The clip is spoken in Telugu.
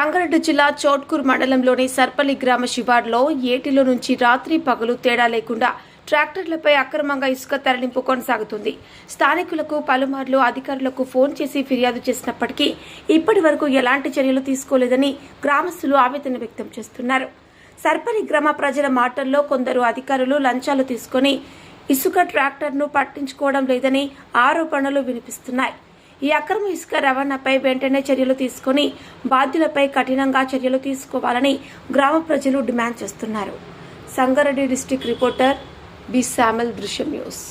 సంగారెడ్డి జిల్లా చోట్కూర్ మండలంలోని సర్పల్లి గ్రామ శివార్లో ఏటిలో నుంచి రాత్రి పగలు తేడా లేకుండా ట్రాక్టర్లపై అక్రమంగా ఇసుక తరలింపు కొనసాగుతుంది. స్థానికులకు పలుమార్లు అధికారులకు ఫోన్ చేసి ఫిర్యాదు చేసినప్పటికీ ఇప్పటి వరకు ఎలాంటి చర్యలు తీసుకోలేదని గ్రామస్తులు ఆవేదన వ్యక్తం చేస్తున్నారు. సర్పల్లి గ్రామ ప్రజల మాటల్లో కొందరు అధికారులు లంచాలు తీసుకుని ఇసుక ట్రాక్టర్ను పట్టించుకోవడం లేదని ఆరోపణలు వినిపిస్తున్నాయి. ఈ అక్రమ ఇసుక రవాణాపై వెంటనే చర్యలు తీసుకుని బాధ్యులపై కఠినంగా చర్యలు తీసుకోవాలని గ్రామ ప్రజలు డిమాండ్ చేస్తున్నారు. Sangareddy district reporter B Samuel, Drishyam news.